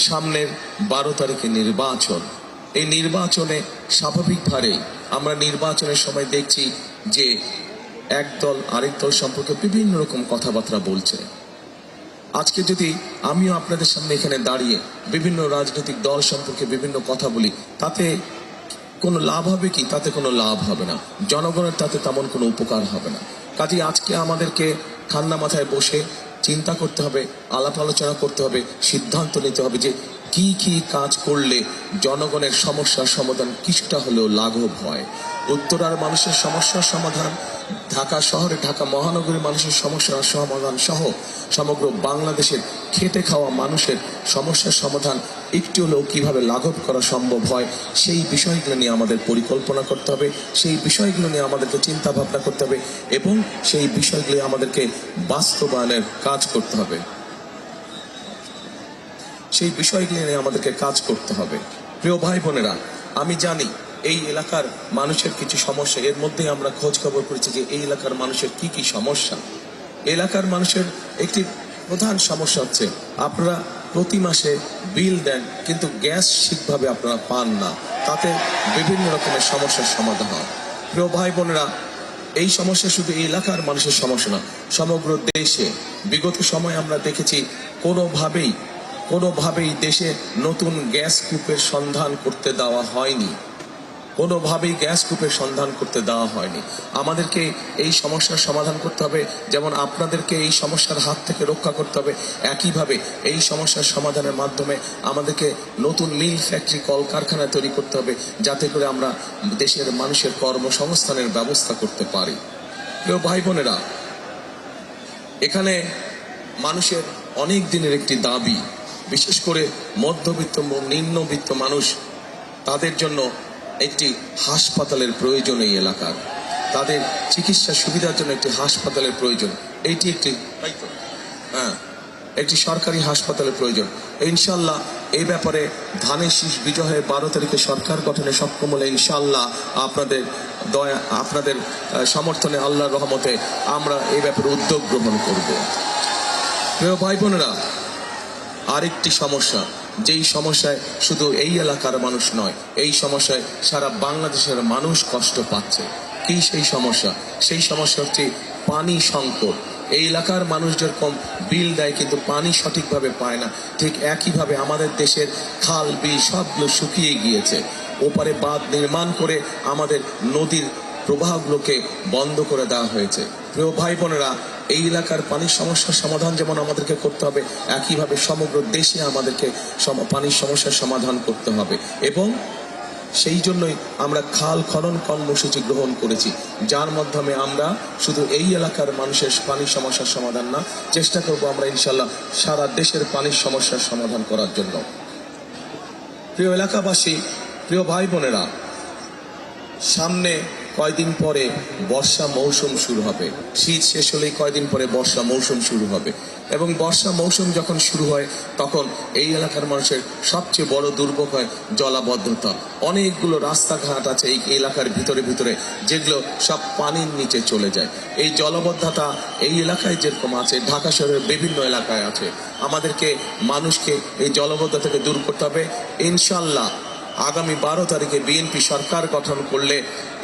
সামনের 12 তারিখে নির্বাচন। এই নির্বাচনে স্বাভাবিকভাবে আমরা নির্বাচনের সময় দেখছি যে এক দল আরেক দল সম্পর্কে বিভিন্ন রকম কথাবার্তা বলছে। আজকে যদি আমিও আপনাদের সামনে এখানে দাঁড়িয়ে বিভিন্ন রাজনৈতিক দল সম্পর্কে বিভিন্ন কথা বলি, তাতে কোনো লাভ হবে কি? তাতে কোনো লাভ হবে না। জনগণের তাতে তেমন কোনো উপকার হবে না। কাজেই আজকে আমাদেরকে ঠান্ডা মাথায় বসে চিন্তা করতে হবে, আলাপ আলোচনা করতে হবে, সিদ্ধান্ত নিতে হবে যে কি কি কাজ করলে জনগণের সমস্যার সমাধান কিছুটা হলেও লাঘব হয়। উত্তরার মানুষের সমস্যার সমাধান, ঢাকা শহরে, ঢাকা মহানগরীর মানুষের সমস্যার সমাধান সহ সমগ্র বাংলাদেশের খেটে খাওয়া মানুষের সমস্যার সমাধান একটু হলেও কীভাবে লাঘব করা সম্ভব হয়, সেই বিষয়গুলো নিয়ে আমাদের পরিকল্পনা করতে হবে, সেই বিষয়গুলো নিয়ে আমাদেরকে চিন্তা ভাবনা করতে হবে এবং সেই বিষয়গুলি আমাদেরকে বাস্তবায়নের কাজ করতে হবে। সেই বিষয়গুলি নিয়ে আমাদেরকে কাজ করতে হবে। প্রিয় ভাই বোনেরা, আমি জানি এই এলাকার মানুষের কিছু সমস্যা, এর মধ্যে আমরা খোঁজ খবর করেছি যে এই এলাকার মানুষের কি কি সমস্যা। এলাকার মানুষের একটি প্রধান সমস্যা হচ্ছে আপনারা প্রতি মাসে বিল দেন কিন্তু গ্যাস ঠিকভাবে আপনারা পান না, তাতে বিভিন্ন রকমের সমস্যার সমাধান হয়। প্রিয় ভাই বোনেরা, এই সমস্যা শুধু এই এলাকার মানুষের সমস্যা না, সমগ্র দেশে বিগত সময় আমরা দেখেছি কোনোভাবেই দেশে নতুন গ্যাস কূপের সন্ধান করতে দেওয়া হয়নি। কোনোভাবেই গ্যাস কূপের সন্ধান করতে দেওয়া হয়নি। আমাদেরকে এই সমস্যার সমাধান করতে হবে, যেমন আপনাদেরকে এই সমস্যার হাত থেকে রক্ষা করতে হবে। একইভাবে এই সমস্যার সমাধানের মাধ্যমে আমাদেরকে নতুন মিল, ফ্যাক্টরি, কলকারখানা তৈরি করতে হবে, যাতে করে আমরা দেশের মানুষের কর্মসংস্থানের ব্যবস্থা করতে পারি। প্রিয় ভাই বোনেরা, এখানে মানুষের অনেক দিনের একটি দাবি, বিশেষ করে মধ্যবিত্ত নিম্নবিত্ত মানুষ, তাদের জন্য একটি হাসপাতালের প্রয়োজন। এই এলাকার তাদের চিকিৎসা সুবিধার জন্য একটি হাসপাতালের প্রয়োজন। এইটি একটি সরকারি হাসপাতালের প্রয়োজন। ইনশাল্লাহ এই ব্যাপারে ধানের শীষ বিজয়ের 12 তারিখে সরকার গঠনে সক্ষম হলে ইনশাল্লাহ আপনাদের সমর্থনে, আল্লাহর রহমতে আমরা এই ব্যাপারে উদ্যোগ গ্রহণ করব। প্রিয় ভাই বোনেরা, আরেকটি সমস্যা, যেই সমস্যায় শুধু এই এলাকার মানুষ নয়, এই সমস্যায় সারা বাংলাদেশের মানুষ কষ্ট পাচ্ছে। কি সেই সমস্যা? সেই সমস্যা হচ্ছে পানি সংকট। এই এলাকার মানুষ যেরকম বিল দেয় কিন্তু পানি সঠিকভাবে পায় না, ঠিক একইভাবে আমাদের দেশের খাল, বিল সবগুলো শুকিয়ে গিয়েছে। ওপারে বাঁধ নির্মাণ করে আমাদের নদীর প্রবাহগুলোকে বন্ধ করে দেওয়া হয়েছে। প্রিয় ভাই বোনেরা, এই এলাকার পানির সমস্যার সমাধান যেমন আমাদেরকে করতে হবে, একইভাবে সমগ্র দেশে আমাদেরকে পানির সমস্যার সমাধান করতে হবে। এবং সেই জন্যই আমরা খাল খনন কর্মসূচি গ্রহণ করেছি, যার মাধ্যমে আমরা শুধু এই এলাকার মানুষের পানির সমস্যার সমাধান না, চেষ্টা করব আমরা ইনশাল্লাহ সারা দেশের পানির সমস্যার সমাধান করার জন্য। প্রিয় এলাকাবাসী, প্রিয় ভাই বোনেরা, সামনে কয়দিন পরে বর্ষা মৌসুম শুরু হবে। শীত শেষ হলেই কয়দিন পরে বর্ষা মৌসুম শুরু হবে এবং বর্ষা মৌসুম যখন শুরু হয় তখন এই এলাকার মানুষের সবচেয়ে বড় দুর্ভোগ হয় জলাবদ্ধতা। অনেকগুলো রাস্তাঘাট আছে এই এলাকার ভিতরে যেগুলো সব পানির নিচে চলে যায়। এই জলাবদ্ধতা এই এলাকায় যেরকম আছে, ঢাকা শহরের বিভিন্ন এলাকায় আছে। আমাদেরকে মানুষকে এই জলাবদ্ধতা থেকে দূর করতে হবে। ইনশাল্লাহ আগামী 12 তারিখে বিএনপি সরকার গঠন করলে,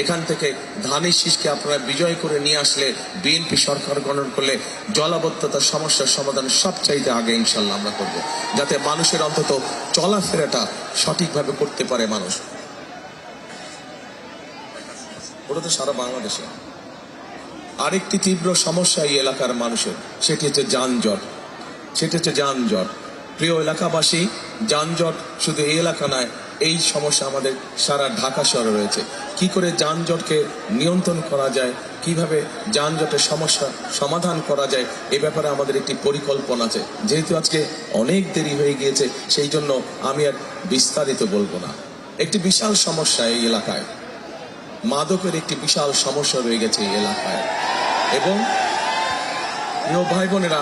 এখান থেকে ধানের শীষকে আপনারা বিজয় করে নিয়ে আসলে, বিএনপি সরকার গঠন করলে জলাবদ্ধতার সমস্যার সমাধান সবচাইতে আগে ইনশাল্লাহ আমরা করব, যাতে মানুষের অন্তত চলাফেরাটা সঠিকভাবে করতে পারে মানুষ। ওটা তো সারা বাংলাদেশে। আরেকটি তীব্র সমস্যা এই এলাকার মানুষের, সেটি হচ্ছে যানজট। প্রিয় এলাকাবাসী, যানজট শুধু এই এলাকা নয়, এই সমস্যা আমাদের সারা ঢাকা শহরে রয়েছে। কি করে যানজটকে নিয়ন্ত্রণ করা যায়, কিভাবে যানজটের সমস্যা সমাধান করা যায়, এ ব্যাপারে আমাদের একটি পরিকল্পনা আছে। যেহেতু আজকে অনেক দেরি হয়ে গিয়েছে, সেই জন্য আমি আর বিস্তারিত বলবো না। একটি বিশাল সমস্যা এই এলাকায়, মাদকের একটি বিশাল সমস্যা রয়ে গেছে এই এলাকায়। এবং প্রিয় ভাই বোনেরা,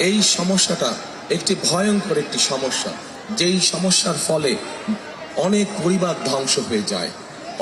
এই সমস্যাটা একটি ভয়ঙ্কর একটি সমস্যা, যেই সমস্যার ফলে অনেক পরিবার ধ্বংস হয়ে যায়,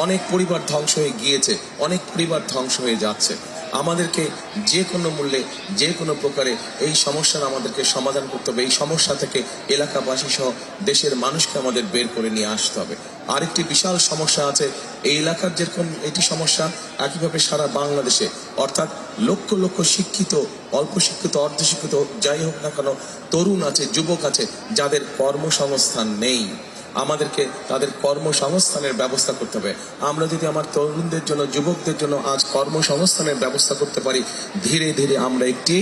অনেক পরিবার ধ্বংস হয়ে গিয়েছে, অনেক পরিবার ধ্বংস হয়ে যাচ্ছে। আমাদেরকে যে কোনো মূল্যে যে কোনো প্রকারে এই সমস্যার আমাদেরকে সমাধান করতে হবে। এই সমস্যা থেকে এলাকাবাসী সহ দেশের মানুষকে আমাদের বের করে নিয়ে আসতে হবে। আরেকটি বিশাল সমস্যা আছে এই এলাকার, যেরকম এটি সমস্যা একইভাবে সারা বাংলাদেশে, অর্থাৎ লক্ষ লক্ষ শিক্ষিত, অল্প শিক্ষিত, অর্ধশিক্ষিত যাই হোক না কেন তরুণ আছে, যুবক আছে যাদের কর্মসংস্থান নেই। আমাদেরকে তাদের কর্মসংস্থানের ব্যবস্থা করতে হবে। আমরা যদি আমার তরুণদের জন্য, যুবকদের জন্য আজ কর্মসংস্থানের ব্যবস্থা করতে পারি, ধীরে ধীরে আমরা একটি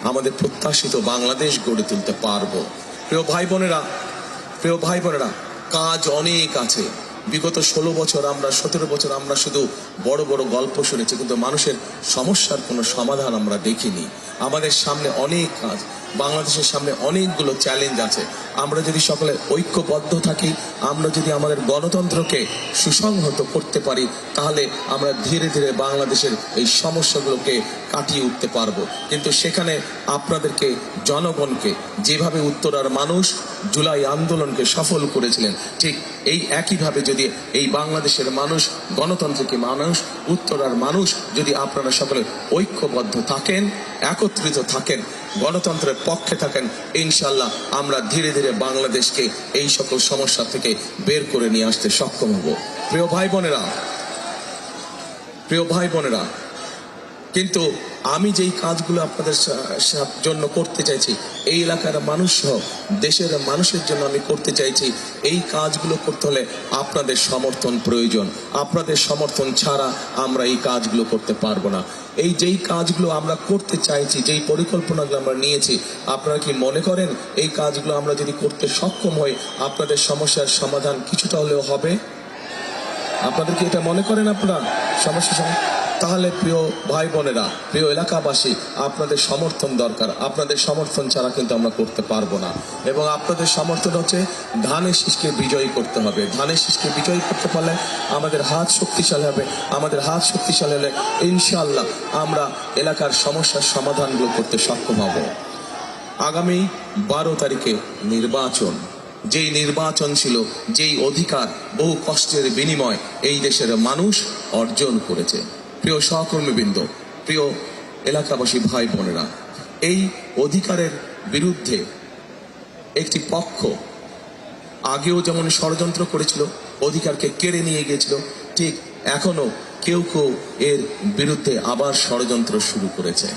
আমাদের প্রত্যাশিত বাংলাদেশ গড়ে তুলতে পারবো। প্রিয় ভাই বোনেরা, কাজ অনেক আছে। বিগত 16 বছর আমরা 17 বছর আমরা শুধু বড় বড় গল্প শুনেছি, কিন্তু মানুষের সমস্যার কোনো সমাধান আমরা দেখিনি। আমাদের সামনে অনেক কাজ, বাংলাদেশের সামনে অনেকগুলো চ্যালেঞ্জ আছে। আমরা যদি সকলে ঐক্যবদ্ধ থাকি, আমরা যদি আমাদের গণতন্ত্রকে সুসংহত করতে পারি, তাহলে আমরা ধীরে ধীরে বাংলাদেশের এই সমস্যাগুলোকে কাটিয়ে উঠতে পারবো। কিন্তু সেখানে আপনাদেরকে, জনগণকে, যেভাবে উত্তরার মানুষ জুলাই আন্দোলনকে সফল করেছিলেন, ঠিক এই একইভাবে যদি এই বাংলাদেশের মানুষ, গণতন্ত্রকে মানুষ, উত্তরার মানুষ যদি আপনারা সকলে ঐক্যবদ্ধ থাকেন, একত্রিত থাকেন, গণতন্ত্রের পক্ষে থাকেন, ইনশাল্লাহ আমরা ধীরে ধীরে বাংলাদেশকে এই সকল সমস্যা থেকে বের করে নিয়ে আসতে সক্ষম হব। প্রিয় ভাই বোনেরা, কিন্তু আমি যেই কাজগুলো আপনাদের জন্য করতে চাইছি, এই এলাকার মানুষ সহ দেশের মানুষের জন্য আমি করতে চাইছি, এই কাজগুলো করতে হলে আপনাদের সমর্থন প্রয়োজন। আপনাদের সমর্থন ছাড়া আমরা এই কাজগুলো করতে পারবো না। এই যেই কাজগুলো আমরা করতে চাইছি, যেই পরিকল্পনাগুলো আমরা নিয়েছি, আপনারা কি মনে করেন এই কাজগুলো আমরা যদি করতে সক্ষম হই, আপনাদের সমস্যার সমাধান কিছুটা হলেও হবে? আপনাদের কি এটা মনে করেন আপনারা সমস্যা? তাহলে প্রিয় ভাই বোনেরা, প্রিয় এলাকাবাসী, আপনাদের সমর্থন দরকার। আপনাদের সমর্থন ছাড়া কিন্তু আমরা করতে পারবো না। এবং আপনাদের সমর্থন হচ্ছে ধানের শীষকে বিজয়ী করতে হবে। ধানের শীষকে বিজয়ী করতে পারলে আমাদের হাত শক্তিশালী হবে। আমাদের হাত শক্তিশালী হলে ইনশাআল্লাহ আমরা এলাকার সমস্যার সমাধানগুলো করতে সক্ষম হব। আগামী 12 তারিখে নির্বাচন, যেই নির্বাচন ছিল, যেই অধিকার বহু কষ্টের বিনিময় এই দেশের মানুষ অর্জন করেছে। প্রিয় সহকর্মীবৃন্দ, প্রিয় এলাকাবাসী ভাই বোনেরা, এই অধিকারের বিরুদ্ধে একটি পক্ষ আগেও যেমন ষড়যন্ত্র করেছিল, অধিকারকে কেড়ে নিয়ে গিয়েছিল, ঠিক এখনো কেউ কেউ এর বিরুদ্ধে আবার ষড়যন্ত্র শুরু করেছে।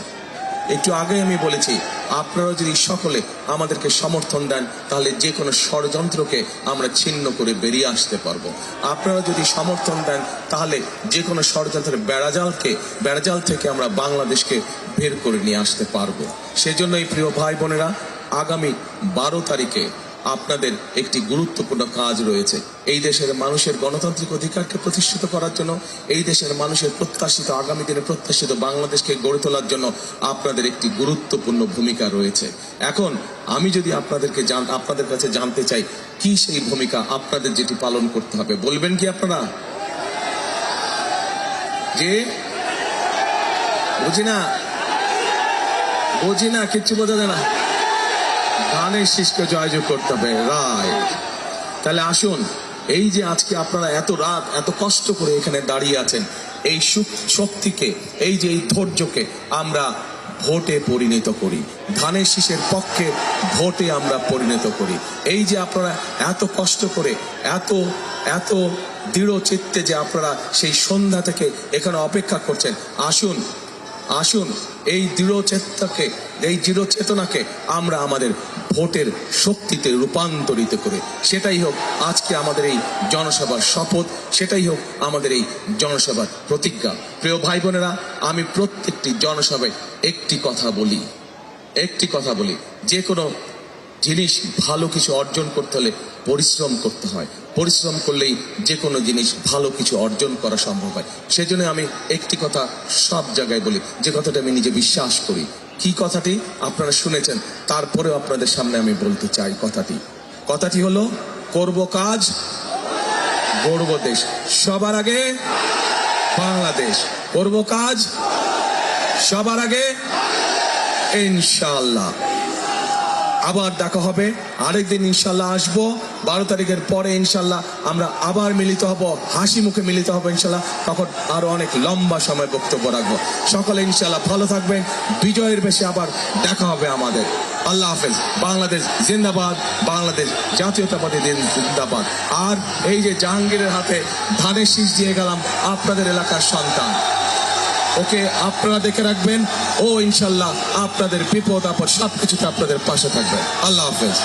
একটু আগে আমি বলেছি, আপনারা যদি সকলে আমাদেরকে সমর্থন দেন, তাহলে যে কোনো ষড়যন্ত্রকে আমরা ছিন্ন করে বেরিয়ে আসতে পারবো। আপনারা যদি সমর্থন দেন, তাহলে যে কোনো ষড়যন্ত্রের বেড়াজাল থেকে আমরা বাংলাদেশকে বের করে নিয়ে আসতে পারবো। সেজন্যই প্রিয় ভাই বোনেরা, আগামী 12 তারিখে আপনাদের একটি গুরুত্বপূর্ণ কাজ রয়েছে। এই দেশের মানুষের গণতান্ত্রিক অধিকারকে প্রতিষ্ঠিত করার জন্য, এই দেশের মানুষের প্রত্যাশিত, আগামী দিনে প্রত্যাশিত বাংলাদেশকে গড়ে তোলার জন্য আপনাদের একটি গুরুত্বপূর্ণ ভূমিকা রয়েছে। এখন আমি যদি আপনাদের কাছে জানতে চাই, কি সেই ভূমিকা আপনাদের যেটি পালন করতে হবে, বলবেন কি আপনারা? যে বুঝি না, কিচ্ছু বোঝা যায় না। ধানের শীষকে জয়যোগ করতে হবে, রাইট। তাহলে আসুন, এই যে আজকে আপনারা এত রাত এত কষ্ট করে এখানে দাঁড়িয়ে আছেন, এই শক্তিকে, এই যে এই ধৈর্যকে আমরা ভোটে পরিণত করি। ধানের শীষের পক্ষে ভোটে আমরা পরিণত করি। এই যে আপনারা এত কষ্ট করে, এত দৃঢ় চিত্তে যে আপনারা সেই সন্ধ্যা থেকে এখানে অপেক্ষা করছেন, আসুন এই দৃঢ় চেতনাকে আমরা আমাদের ভোটের শক্তিতে রূপান্তরিত করে, সেটাই হোক আজকে আমাদের এই জনসভার শপথ, সেটাই হোক আমাদের এই জনসভার প্রতিজ্ঞা। প্রিয় ভাই বোনেরা, আমি প্রত্যেকটি জনসভায় একটি কথা বলি, যে কোনো জিনিস ভালো কিছু অর্জন করতে হলে পরিশ্রম করতে হয়। পরিশ্রম করলেই যে কোনো জিনিস ভালো কিছু অর্জন করা সম্ভব হয়। সেজন্য আমি একটি কথা সব জায়গায় বলি, যে কথাটা আমি নিজে বিশ্বাস করি। কি কথাটি আপনারা শুনেছেন, তারপরেও আপনাদের সামনে আমি বলতে চাই। কথাটি হলো, করব কাজ, গড়ব দেশ, সবার আগে বাংলাদেশ। করব কাজ, সবার আগে ইনশাআল্লাহ। আবার দেখা হবে। আরেকদিন ইনশাল্লাহ আসবো। 12 তারিখের পরে ইনশাল্লাহ আমরা আবার মিলিত হব, হাসি মুখে মিলিত হব ইনশাল্লাহ। তখন আরো অনেক লম্বা সময় বক্তব্য রাখবো। সকলে ইনশাল্লাহ ভালো থাকবেন। বিজয়ের বেশে আবার দেখা হবে আমাদের। আল্লাহ হাফেজ। বাংলাদেশ জিন্দাবাদ, বাংলাদেশ জাতীয়তাবাদী জিন্দাবাদ। আর এই যে জাহাঙ্গীরের হাতে ধানের শীষ দিয়ে গেলাম, আপনাদের এলাকার সন্তান, ওকে আপনারা দেখে রাখবেন। ও ইনশাল্লাহ আপনাদের বিপদ আপদ সবকিছুতে আপনাদের পাশে থাকবে। আল্লাহ হাফেজ।